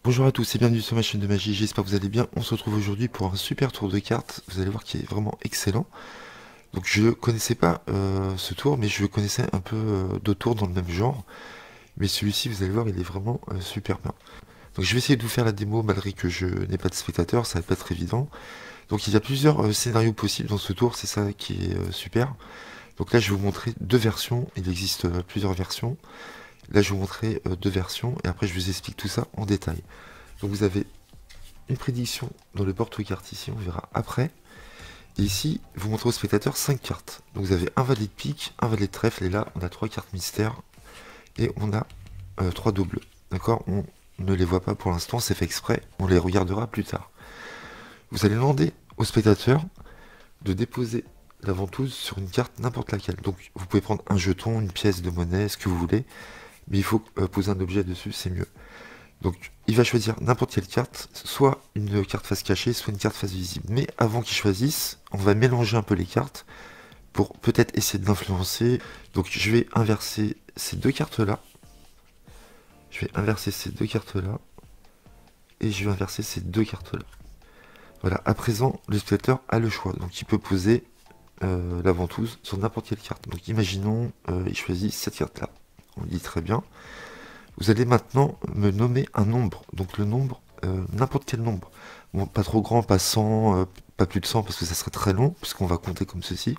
Bonjour à tous et bienvenue sur ma chaîne de magie, j'espère que vous allez bien. On se retrouve aujourd'hui pour un super tour de cartes, vous allez voir qu'il est vraiment excellent. Donc je connaissais pas ce tour, mais je connaissais un peu d'autres tours dans le même genre. Mais celui-ci, vous allez voir, il est vraiment super bien. Donc je vais essayer de vous faire la démo malgré que je n'ai pas de spectateurs, ça va pas être évident. Donc il y a plusieurs scénarios possibles dans ce tour, c'est ça qui est super. Donc là je vais vous montrer deux versions, il existe plusieurs versions. Là je vais vous montrer deux versions et après je vous explique tout ça en détail. Donc vous avez une prédiction dans le porte-carte ici, on verra après. Et ici, vous montrez au spectateur 5 cartes. Donc vous avez un valet de pique, un valet de trèfle, et là on a 3 cartes mystères, et on a 3 doubles. D'accord? On ne les voit pas pour l'instant, c'est fait exprès, on les regardera plus tard. Vous allez demander au spectateur de déposer la ventouse sur une carte n'importe laquelle. Donc vous pouvez prendre un jeton, une pièce de monnaie, ce que vous voulez, mais il faut poser un objet dessus, c'est mieux. Donc, il va choisir n'importe quelle carte, soit une carte face cachée, soit une carte face visible. Mais avant qu'il choisisse, on va mélanger un peu les cartes pour peut-être essayer de l'influencer. Donc, je vais inverser ces deux cartes-là. Je vais inverser ces deux cartes-là. Et je vais inverser ces deux cartes-là. Voilà, à présent, le spectateur a le choix. Donc, il peut poser la ventouse sur n'importe quelle carte. Donc, imaginons, il choisit cette carte-là. On le dit très bien. Vous allez maintenant me nommer un nombre. Donc le nombre, n'importe quel nombre. Bon, pas trop grand, pas 100, pas plus de 100 parce que ça serait très long, puisqu'on va compter comme ceci.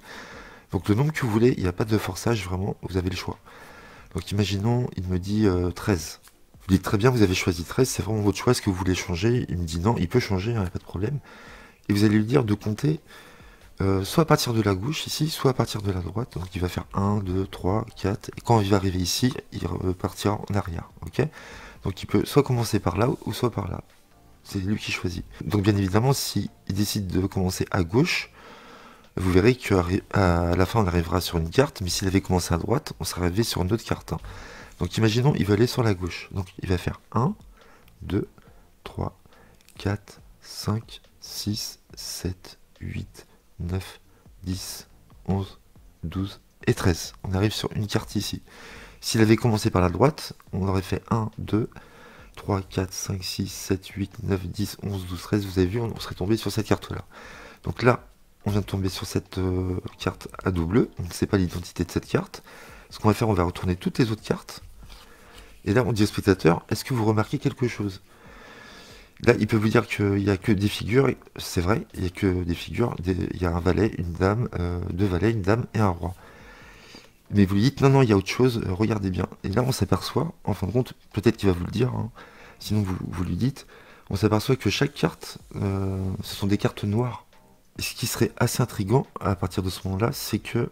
Donc le nombre que vous voulez, il n'y a pas de forçage, vraiment, vous avez le choix. Donc imaginons, il me dit 13. Vous dites très bien, vous avez choisi 13, c'est vraiment votre choix, est-ce que vous voulez changer? Il me dit non, il peut changer, il n'y a pas de problème. Et vous allez lui dire de compter soit à partir de la gauche ici, soit à partir de la droite. Donc il va faire 1, 2, 3, 4. Et quand il va arriver ici, il repartira en arrière. Ok? Donc il peut soit commencer par là ou soit par là. C'est lui qui choisit. Donc bien évidemment, s'il décide de commencer à gauche, vous verrez qu'à la fin on arrivera sur une carte, mais s'il avait commencé à droite, on serait arrivé sur une autre carte. Donc imaginons, il va aller sur la gauche. Donc il va faire 1, 2, 3, 4, 5, 6, 7, 8, 9, 10, 11, 12 et 13. On arrive sur une carte ici. S'il avait commencé par la droite, on aurait fait 1, 2, 3, 4, 5, 6, 7, 8, 9, 10, 11, 12, 13. Vous avez vu, on serait tombé sur cette carte-là. Donc là, on vient de tomber sur cette carte à double. On ne sait pas l'identité de cette carte. Ce qu'on va faire, on va retourner toutes les autres cartes. Et là, on dit au spectateur, est-ce que vous remarquez quelque chose? Là, il peut vous dire qu'il n'y a que des figures, c'est vrai, il n'y a que des figures, il y a un valet, une dame, deux valets, une dame et un roi. Mais vous lui dites, non, non, il y a autre chose, regardez bien. Et là, on s'aperçoit, en fin de compte, peut-être qu'il va vous le dire, hein, sinon vous lui dites, on s'aperçoit que chaque carte, ce sont des cartes noires. Et ce qui serait assez intriguant à partir de ce moment-là, c'est que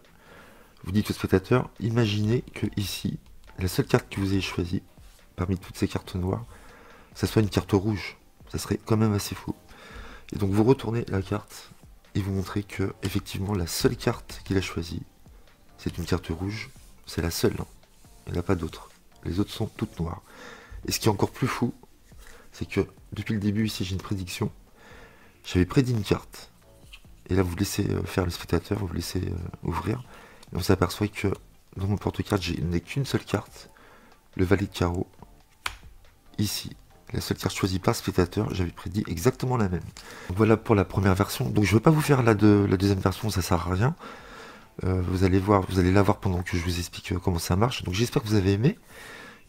vous dites au spectateur, imaginez que ici, la seule carte que vous ayez choisie, parmi toutes ces cartes noires, ça soit une carte rouge. Ça serait quand même assez fou. Et donc vous retournez la carte et vous montrez que effectivement la seule carte qu'il a choisie, c'est une carte rouge. C'est la seule, hein. Il n'y en a pas d'autres. Les autres sont toutes noires. Et ce qui est encore plus fou, c'est que depuis le début ici j'ai une prédiction. J'avais prédit une carte. Et là vous laissez faire le spectateur, vous laissez ouvrir. Et on s'aperçoit que dans mon porte-carte, je n'ai qu'une seule carte. Le valet de carreau. Ici. La seule carte choisie par spectateur, j'avais prédit exactement la même. Donc voilà pour la première version. Donc je ne vais pas vous faire la deuxième version, ça sert à rien. Vous allez voir, vous allez la voir pendant que je vous explique comment ça marche. Donc j'espère que vous avez aimé.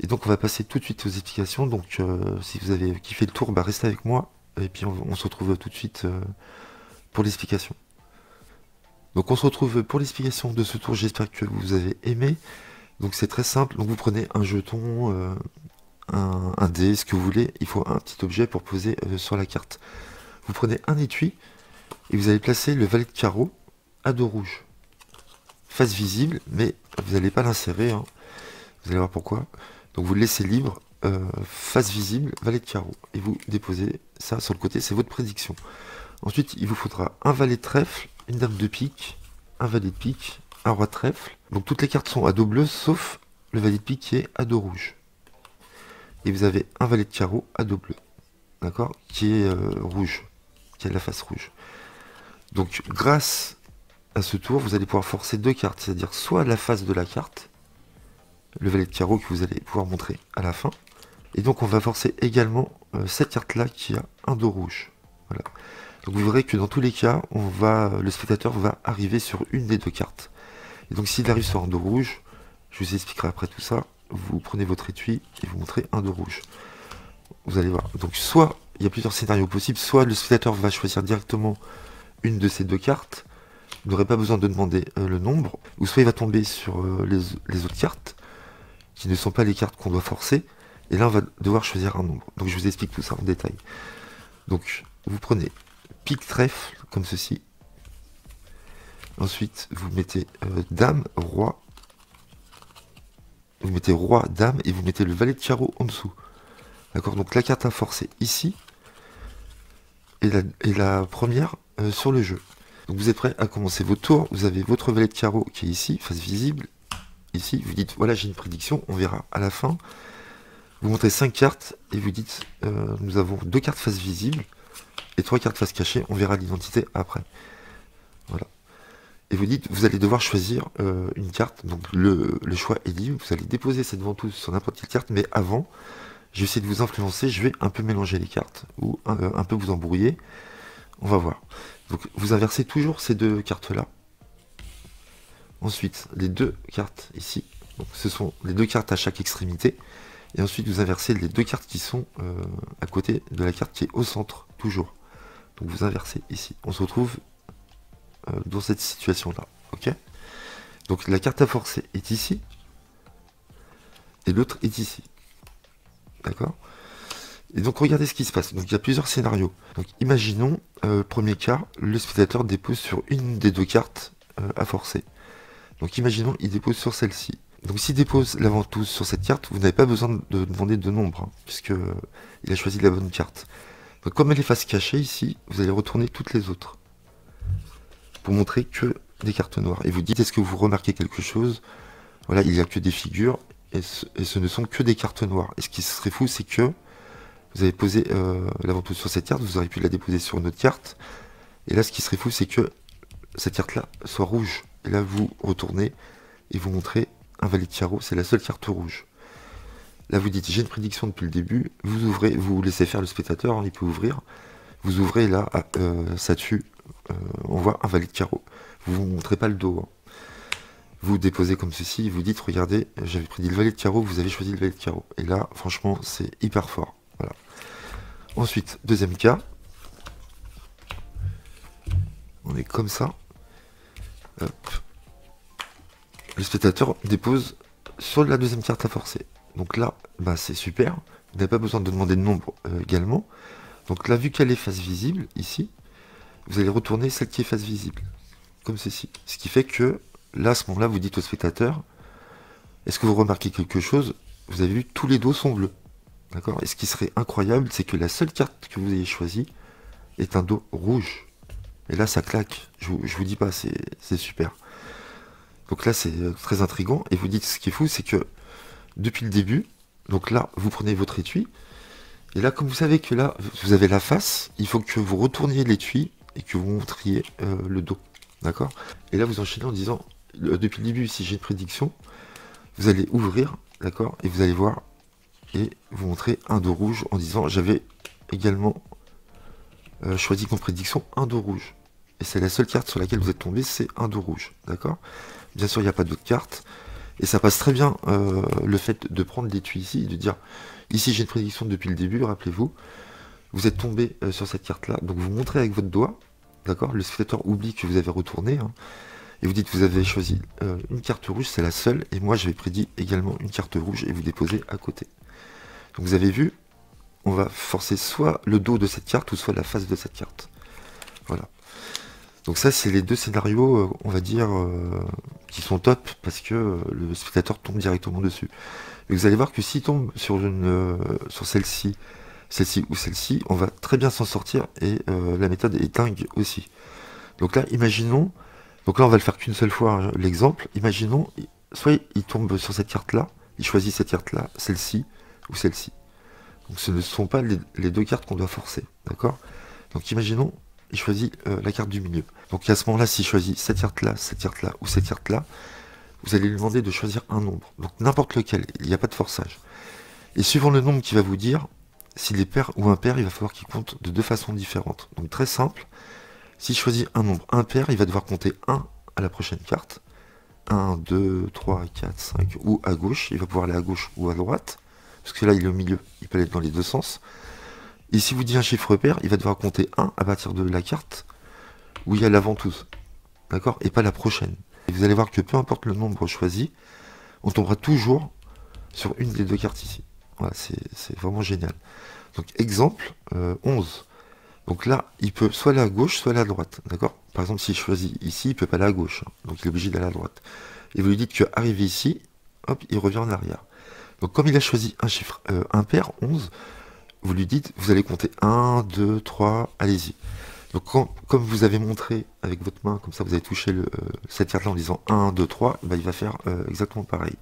Et donc on va passer tout de suite aux explications. Donc si vous avez kiffé le tour, bah, restez avec moi. Et puis on se retrouve tout de suite pour l'explication. Donc on se retrouve pour l'explication de ce tour. J'espère que vous avez aimé. Donc c'est très simple. Donc vous prenez un jeton, un dé, ce que vous voulez. Il faut un petit objet pour poser sur la carte. Vous prenez un étui et vous allez placer le valet de carreau à dos rouge. Face visible, mais vous n'allez pas l'insérer, hein. Vous allez voir pourquoi. Donc vous le laissez libre, face visible, valet de carreau. Et vous déposez ça sur le côté, c'est votre prédiction. Ensuite, il vous faudra un valet de trèfle, une dame de pique, un valet de pique, un roi de trèfle. Donc toutes les cartes sont à dos bleu, sauf le valet de pique qui est à dos rouge. Et vous avez un valet de carreau à dos bleu, d'accord, qui est rouge, qui a la face rouge. Donc grâce à ce tour, vous allez pouvoir forcer deux cartes, c'est-à-dire soit la face de la carte, le valet de carreau que vous allez pouvoir montrer à la fin, Et donc on va forcer également cette carte-là qui a un dos rouge. Voilà. Donc vous verrez que dans tous les cas, le spectateur va arriver sur une des deux cartes. Et donc s'il arrive sur un dos rouge, je vous expliquerai après tout ça, vous prenez votre étui et vous montrez un dos rouge. Vous allez voir. Donc soit, il y a plusieurs scénarios possibles, soit le spectateur va choisir directement une de ces deux cartes, il n'aurait pas besoin de demander le nombre, ou soit il va tomber sur les autres cartes, qui ne sont pas les cartes qu'on doit forcer, et là on va devoir choisir un nombre. Donc je vous explique tout ça en détail. Donc vous prenez pique trèfle, comme ceci. Ensuite vous mettez dame, roi. Vous mettez roi, dame, et vous mettez le valet de carreau en dessous. D'accord, donc la carte à forcer ici, et la première sur le jeu. Donc vous êtes prêt à commencer votre tour, vous avez votre valet de carreau qui est ici, face visible, ici, vous dites voilà j'ai une prédiction, on verra à la fin. Vous montrez 5 cartes et vous dites nous avons 2 cartes face visible et 3 cartes face cachée, on verra l'identité après. Voilà. Et vous dites vous allez devoir choisir une carte, donc le choix est libre, vous allez déposer cette ventouse sur n'importe quelle carte, mais avant, je vais essayer de vous influencer, je vais un peu mélanger les cartes, ou un peu vous embrouiller, on va voir. Donc vous inversez toujours ces deux cartes-là. Ensuite, les deux cartes ici, donc ce sont les deux cartes à chaque extrémité. Et ensuite, vous inversez les deux cartes qui sont à côté de la carte qui est au centre, toujours. Donc vous inversez ici. On se retrouve dans cette situation-là. Ok. Donc la carte à forcer est ici. Et l'autre est ici. D'accord. Et donc regardez ce qui se passe. Donc il y a plusieurs scénarios. Donc imaginons, premier cas, le spectateur dépose sur une des deux cartes à forcer. Donc imaginons, il dépose sur celle-ci. Donc s'il dépose la ventouse sur cette carte, vous n'avez pas besoin de demander de nombre, hein, puisque il a choisi la bonne carte. Donc comme elle est face cachée ici, vous allez retourner toutes les autres. Pour montrer que des cartes noires. Et vous dites, est-ce que vous remarquez quelque chose? Voilà, il n'y a que des figures, et ce ne sont que des cartes noires. Et ce qui serait fou, c'est que vous avez posé la ventouse sur cette carte, vous auriez pu la déposer sur une autre carte. Et là, ce qui serait fou, c'est que cette carte-là soit rouge. Et là, vous retournez et vous montrez un valet de carreau, c'est la seule carte rouge. Là, vous dites, j'ai une prédiction depuis le début, vous ouvrez, vous laissez faire le spectateur, hein, il peut ouvrir. Vous ouvrez là, ça tue, on voit un valet de carreau. Vous ne montrez pas le dos. Hein. Vous déposez comme ceci, vous dites, regardez, j'avais prédit le valet de carreau, vous avez choisi le valet de carreau. Et là, franchement, c'est hyper fort. Voilà. Ensuite, deuxième cas. On est comme ça. Hop. Le spectateur dépose sur la deuxième carte à forcer. Donc là, bah, c'est super. Vous n'avez pas besoin de demander de nombre également. Donc là, vu qu'elle est face visible, ici, vous allez retourner celle qui est face visible. Comme ceci. Ce qui fait que, là, à ce moment-là, vous dites au spectateur, est-ce que vous remarquez quelque chose? Vous avez vu, tous les dos sont bleus. D'accord? Et ce qui serait incroyable, c'est que la seule carte que vous ayez choisie est un dos rouge. Et là, ça claque. Je vous dis pas, c'est super. Donc là, c'est très intriguant. Et vous dites, ce qui est fou, c'est que depuis le début, donc là, vous prenez votre étui. Et là, comme vous savez que là, vous avez la face, il faut que vous retourniez l'étui et que vous montriez le dos. D'accord? Et là, vous enchaînez en disant, depuis le début, si j'ai une prédiction, vous allez ouvrir, d'accord? Et vous allez voir, et vous montrez un dos rouge en disant, j'avais également choisi comme prédiction un dos rouge. Et c'est la seule carte sur laquelle vous êtes tombé, c'est un dos rouge. D'accord? Bien sûr, il n'y a pas d'autres cartes. Et ça passe très bien le fait de prendre l'étui ici et de dire, ici j'ai une prédiction depuis le début, rappelez-vous. Vous êtes tombé sur cette carte-là, donc vous montrez avec votre doigt. D'accord? Le spectateur oublie que vous avez retourné. Hein, et vous dites, vous avez choisi une carte rouge, c'est la seule. Et moi, j'avais prédit également une carte rouge et vous déposez à côté. Donc vous avez vu, on va forcer soit le dos de cette carte ou soit la face de cette carte. Voilà. Donc ça, c'est les deux scénarios, on va dire, qui sont top, parce que le spectateur tombe directement dessus. Et vous allez voir que s'il tombe sur sur celle-ci ou celle-ci, on va très bien s'en sortir, et la méthode est dingue aussi. Donc là, imaginons, donc là on va le faire qu'une seule fois, hein, l'exemple, imaginons, soit il tombe sur cette carte-là, il choisit cette carte-là, celle-ci ou celle-ci. Donc ce ne sont pas les deux cartes qu'on doit forcer, d'accord? Donc imaginons, il choisit la carte du milieu. Donc à ce moment-là, s'il choisit cette carte-là ou cette carte-là, vous allez lui demander de choisir un nombre. Donc n'importe lequel, il n'y a pas de forçage. Et suivant le nombre qu'il va vous dire, s'il est pair ou impair, il va falloir qu'il compte de deux façons différentes. Donc très simple, s'il choisit un nombre impair, il va devoir compter 1 à la prochaine carte. 1, 2, 3, 4, 5, ou à gauche, il va pouvoir aller à gauche ou à droite, parce que là il est au milieu, il peut aller dans les deux sens. Et si vous dites un chiffre pair, il va devoir compter 1 à partir de la carte où il y a la ventouse, d'accord, et pas la prochaine. Et vous allez voir que peu importe le nombre choisi, on tombera toujours sur une des deux cartes ici. Voilà, c'est vraiment génial. Donc exemple, 11. Donc là, il peut soit aller à gauche, soit aller à droite, d'accord. Par exemple, s'il choisit ici, il peut pas aller à gauche, hein, donc il est obligé d'aller à droite. Et vous lui dites qu'arrivé ici, hop, il revient en arrière. Donc comme il a choisi un chiffre impair, 11, vous lui dites, vous allez compter 1, 2, 3, allez-y. Donc comme vous avez montré avec votre main, comme ça vous avez touché cette carte-là en disant 1, 2, 3, bah, il va faire exactement pareil.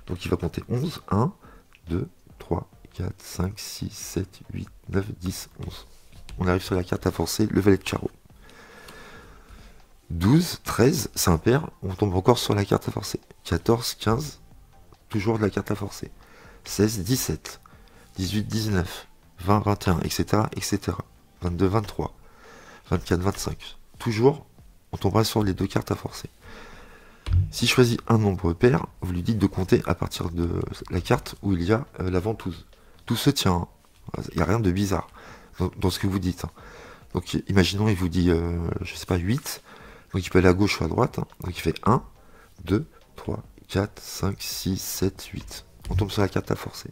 Donc il va compter 11, 1, 2, 3, 4, 5, 6, 7, 8, 9, 10, 11. On arrive sur la carte à forcer, le valet de carreau. 12, 13, c'est impair, on tombe encore sur la carte à forcer. 14, 15, toujours de la carte à forcer. 16, 17, 18, 19, 20, 21, etc., etc. 22, 23, 24, 25. Toujours, on tombera sur les deux cartes à forcer. S'il choisit un nombre pair, vous lui dites de compter à partir de la carte où il y a la ventouse. Tout se tient, hein. Il n'y a rien de bizarre dans ce que vous dites, hein. Donc imaginons, il vous dit, je sais pas, 8, donc il peut aller à gauche ou à droite, hein. Donc il fait 1, 2, 3, 4, 5, 6, 7, 8. On tombe sur la carte à forcer.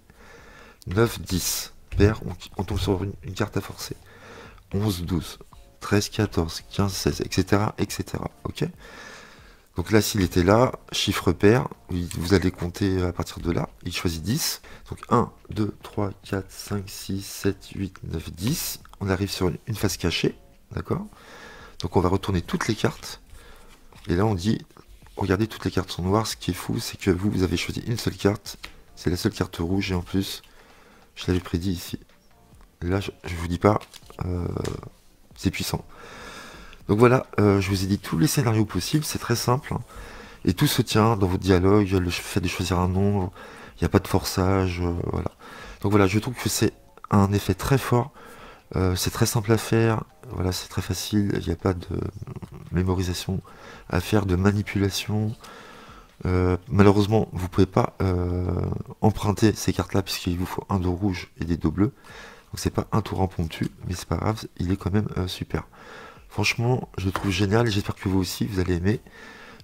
9, 10, pair, on tombe sur une carte à forcer. 11, 12, 13, 14, 15, 16, etc., etc. Ok. Donc là, s'il était là, chiffre pair, vous allez compter à partir de là. Il choisit 10. Donc 1, 2, 3, 4, 5, 6, 7, 8, 9, 10. On arrive sur une face cachée. D'accord. Donc on va retourner toutes les cartes. Et là, on dit, regardez, toutes les cartes sont noires. Ce qui est fou, c'est que vous avez choisi une seule carte. C'est la seule carte rouge. Et en plus, je l'avais prédit ici. Là, je vous dis pas, c'est puissant. Donc voilà, je vous ai dit tous les scénarios possibles, c'est très simple, hein. Et tout se tient dans votre dialogue, le fait de choisir un nombre, il n'y a pas de forçage, voilà. Donc voilà, je trouve que c'est un effet très fort, c'est très simple à faire, voilà, c'est très facile, il n'y a pas de mémorisation à faire, de manipulation. Malheureusement, vous pouvez pas emprunter ces cartes-là, puisqu'il vous faut un dos rouge et des dos bleus. Donc c'est pas un tour impromptu, mais c'est pas grave, il est quand même super. Franchement, je le trouve génial et j'espère que vous aussi, vous allez aimer.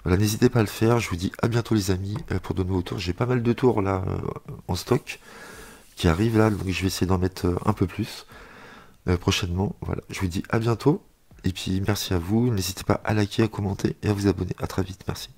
Voilà, n'hésitez pas à le faire. Je vous dis à bientôt les amis pour de nouveaux tours. J'ai pas mal de tours là en stock qui arrivent là, donc je vais essayer d'en mettre un peu plus prochainement. Voilà, je vous dis à bientôt et puis merci à vous. N'hésitez pas à liker, à commenter et à vous abonner. À très vite, merci.